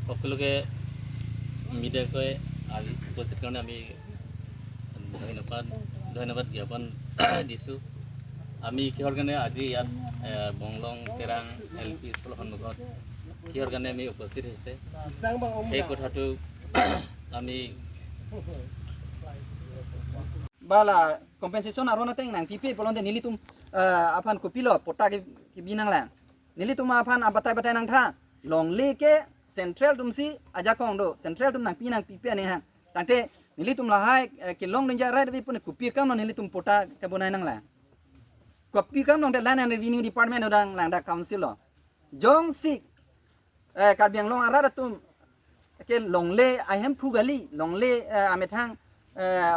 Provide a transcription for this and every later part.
সকলোকে মিডিয়াকৈ আজি উপস্থিত কাৰণে আমি ধন্যবাদ জ্ঞাপন দিছোঁ। আমি কিহৰ কাৰণে আজি ইয়াত বংলং তেৰাং LP স্কুলৰ সন্মুখত কিহৰ কাৰণে আমি উপস্থিত হৈছে সেই কথাটো আমি bala compensation arona teng nang pipi polonte nilitum apan kopilo pota ki binang lang nilitum apan abatai nang tha longle ke central tumsi aja kong do central tum nang pinang pipi ane ha tante nilitum lahai ke long ninja right bi pun kopi kam no nilitum pota ke bonai nang lang kopi kam nong de land and revenue department odang lang da council lo jong sik karbiang long arada tum ke longle I am pugali longle amethang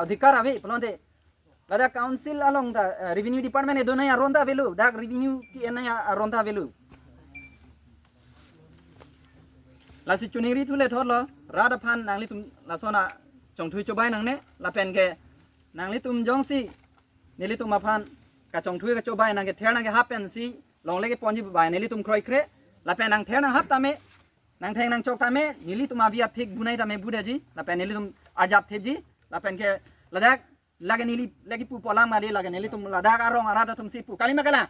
अधिकार आहे पण ते लदा council अलोंग द revenue department ए दोनया रोंदा वेलु दा रेवेन्यू की एनया रोंदा वेलु लासि चुनिरी थुले थोरलो रादा फान नांगली तुम लासोना चंगथुइ चबाय नांगने लापेन के नांगली तुम जोंगसी नेली तुम माफान का चंगथुइ का चबाय नांगे थेर नांगे हापेन सी लोंगले के पंजी बाय नेली तुम ख्रय ख्रे लापेन नांग थेर नांग हाप तामे नांग थेंग नांग चोक तामे नेली तुम आविया फिक बुनाई तामे बुदेजी लापेन नेली तुम आजाब थेबजी lapen ke ladak lagi nili lagi pu polang mali lagi nili tum ladak arong arada tum sipu kali makala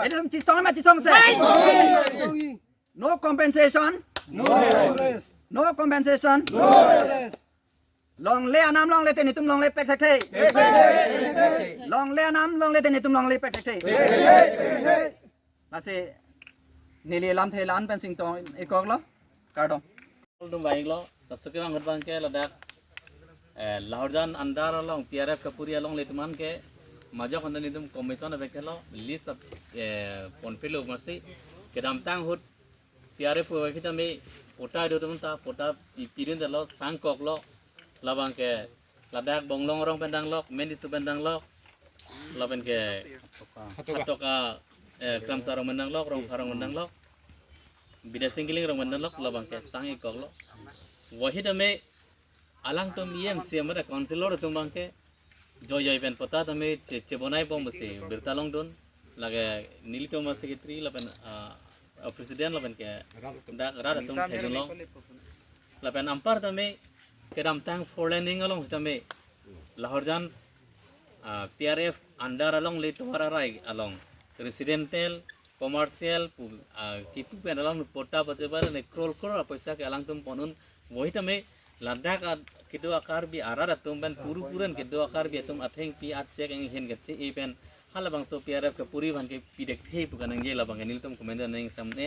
itu tum cisong se no compensation no compensation long le anam long le teni tum long le pek thek long le anam long le teni tum long le pek thek lase nili lam the lan pen sing tong ekok lo kardong tum baik lo tasuk bang hot bang ke ladak लाहौरजान अंडार अलोंग PRF कपूरी अलोंग लेतमान के मजा खंदा निदम कमीशन अबेखेलो लिस्ट पनफिलो मसी के दामतांग हुट PRF वखिता में पोटा दोतमता पोटा पिरिन दलो सांगककलो लाबांग के लदाक बंगलोंग रंग पेंडांग लक मेनी सुबेंडांग लक लाबेन के हटका क्रमसार मंडांग लक रंग फारंग मंडांग लक बिदेसिंगिलिंग रंग मंडांग लक लाबांग के सांगी ककलो वहिता में alang tum EMC amada councilor tum bangke joy ben pota tame chebonai pom bese bertalong don lage nilito ma secretary lapen president lapen ke da rada tum thedolo lapen ampar tame kedam tang for landing along tame lahorjan PRF under along le tumara rai along residential commercial kitu pen along pota pachebar ne krol krol paisa ke alang tum ponun wohi tame Ladakh किदो आकार भी आरा तुम Ben पूरन किदो आकार भी तुम अथेंग P आत check एंग हेन गच्छे ए pen हाला बांसो PRF के पूरी भान के पीडेक थे पुगन ये लबंग नील तुम कमेंट नेंग सामने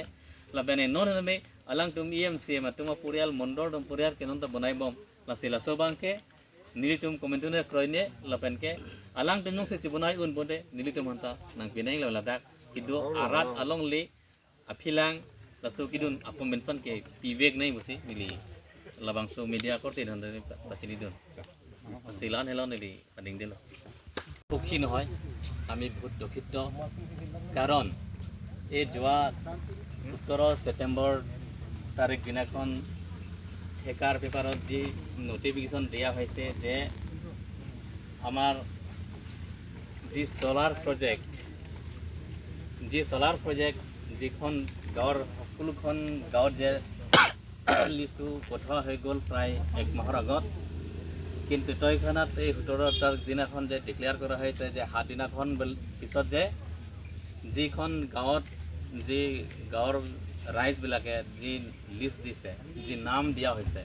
लबेने नोन में अलंग तुम EMC में तुम पुरियाल मंडल तुम पुरियाल के नंत बनाई बम लसी लसो बांग के नील तुम कमेंट ने क्रॉयने लबेन के अलंग तुम से चिबनाई उन बोदे नील तुम हंता नंग पिनाई लद्दाख किदो आरात अलंग ले अफिलांग लसो किदुन अपन मेंशन के पीवेक नहीं बसी मिली labang so media korte hande pasini don silan helon eli pading dilo pokhi nohoy ami বহুত দুখিত কারণ এই যোৱা 17 সেপ্টেম্বৰ তাৰিখ দিনাখন হেকাৰ পেপাৰত যি নোটিফিকেশন দিয়া হৈছে যে আমাৰ যি সোলাৰ প্ৰজেক্ট যিখন গাঁৱৰ সকলোখন গাঁৱত যে লিষ্টটো পঠোৱা হৈ গ'ল প্ৰায় এক মাহৰ আগত কিন্তু তইখানাত এই 17 দিনাখন যে ডিক্লেয়াৰ কৰা হৈছে যে 7 দিনাখন পিছত যে যিখন গাঁৱত যি গাঁৱৰ ৰাইজবিলাকে যি লিষ্ট দিছে যি নাম দিয়া হৈছে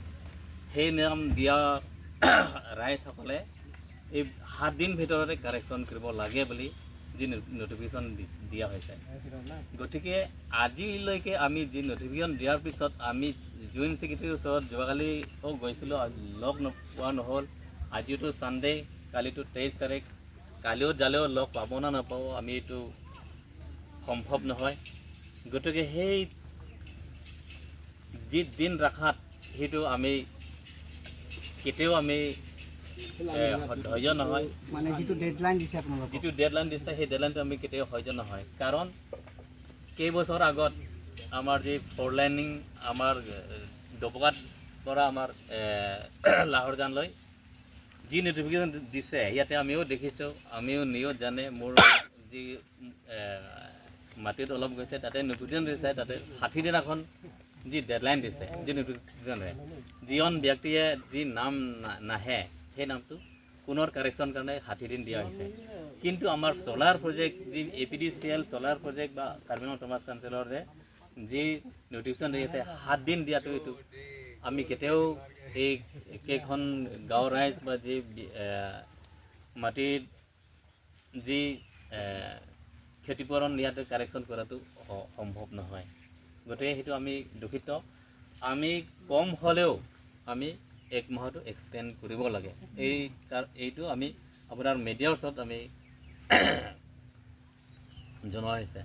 সেই নাম দিয়া ৰাইজসকলে এই 7 দিন ভিতৰতে কাৰেকশ্যন কৰিব লাগে বুলি যি নোটিফিকেশন দিয়া হৈছে গতিকে আজিলৈকে আমি যি নোটিফিকেশন দিয়াৰ পিছত আমি জুইন সেক্ৰেটাৰীৰ ওচৰত যোৱাকালি গৈছিলোঁ লগ নোপোৱা নহ'ল আজিতো সানডে কালিতো 23 তাৰিখ কালিও জালেও লগ পাব না নাপাব আমি এইটো সম্ভৱ নহয় গতিকে সেই যি দিন ৰাখাত সেইটো আমি কেতিয়াও আমি হয়জন নহয় মানে যেটো ডেডলাইন দিছে আপোনালোক যেটো ডেডলাইন দিছে সেই ডেডলাইনটো আমি কেতিয়াও হয়জন নহয় কাৰণ কেই বছৰ আগত আমাৰ যে ফৰ লাইনিং আমাৰ দবগাত পৰা আমাৰ লাহোৰজান লৈ যি নোটিফিকেশন দিছে ইয়াতে আমিও দেখিছো আমিও নিও জানে মোৰ যি মাটিত অলপ গৈছে তাতে নোটিফিকেশন দিছে তাতে 60 দিনাখন যি ডেডলাইন দিছে যি যিজন ব্যক্তিয়ে যি নাম নাহে সেই নামটো পুনৰ কাৰেকশ্যন কাৰণে 60 দিন দিয়া হৈছে কিন্তু আমাৰ সোলাৰ প্ৰজেক্ট যি APDCL সোলাৰ প্ৰজেক্ট বা কাৰ্বি আংলং অটোনমাছ কাউন্সিলৰ যি নটিফিকেশ্যন দিছে 7 দিন দিয়াটো এইটো আমি কেতিয়াও এই কেইখন গাঁও ৰাইজ বা যি মাটিত যি ক্ষতিপূৰণ ইয়াতে কাৰেকশ্যন কৰাটো সম্ভৱ নহয় গতিকে সেইটো আমি দুখিত আমি কম হ'লেও আমি 1 মাহটো এক্সটেণ্ড কৰিব লাগে এইটো আমি আপোনাৰ মিডিয়াৰ ওচৰত আমি জনোৱা হৈছে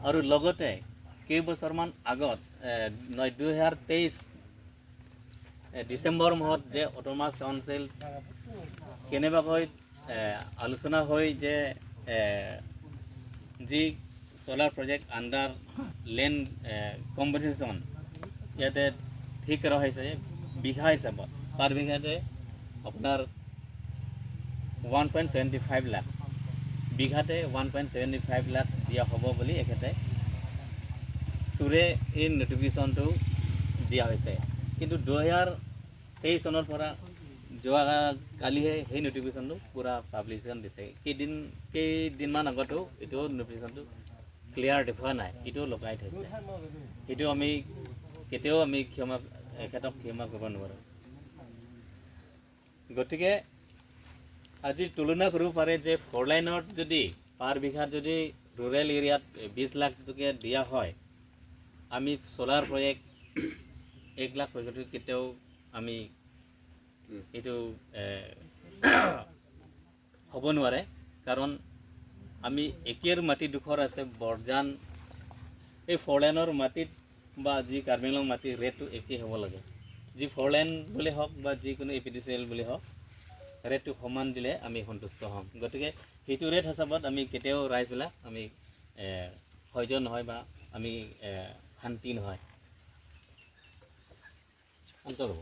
আৰু লগতে কেইবছৰমান আগত 2023 ডিসেম্বৰ মাহত যে অটোনমাছ কাউন্সিল কেনেবাকৈ আলোচনা হৈ যে যি solar project under land compensation ইয়াতে ঠিক কৰা হৈছে বিঘা হিচাপত পাৰ বিঘাতে আপোনাৰ 1.75 লাখ বিঘাতে 1.75 লাখ দিয়া হ'ব বুলি এখেতে সুৰে এই নটিফিকেশ্যনটো দিয়া হৈছে কিন্তু 2023 চনৰ পৰা যোৱা কালিহে সেই নটিফিকেশ্যনটো পুৰা পাব্লিকেশ্যন দিছে কেইদিনমান আগতো এইটো নটিফিকেশ্যনটো ক্লিয়াৰ দেখুওৱা নাই এইটো লগাই থৈছে এইটো আমি কেতিয়াও আমি এখেতক ক্ষমা কৰিব নোৱাৰোঁ গতিকে আজি তুলনা কৰিব পাৰে যে 4 লাইনত যদি পাৰ বিঘাত যদি ৰুৰেল এৰিয়াত 20 লাখ টকা দিয়া হয় আমি সোলাৰ প্ৰজেক্ট 1 লাখ প্ৰজেক্ট কেতিয়াও আমি এইটো হ'ব নোৱাৰে কাৰণ আমি একেৰ মাটি দুখৰ আছে বৰজান এই 4 লাইনৰ মাটিত বা যি কাৰ্বি আংলং মাটি ৰেটটো একে হ'ব লাগে যি 4 লাইন বুলি হওক বা যিকোনো APDCL বুলি হওক ৰেটটো সমান দিলে আমি সন্তুষ্ট হ'ম গতিকে সেইটো ৰেট হিচাপত আমি কেতিয়াও ৰাইজবিলাক আমি সহ্য নহয় বা আমি শান্তি নহয় অঞ্চল হ'ব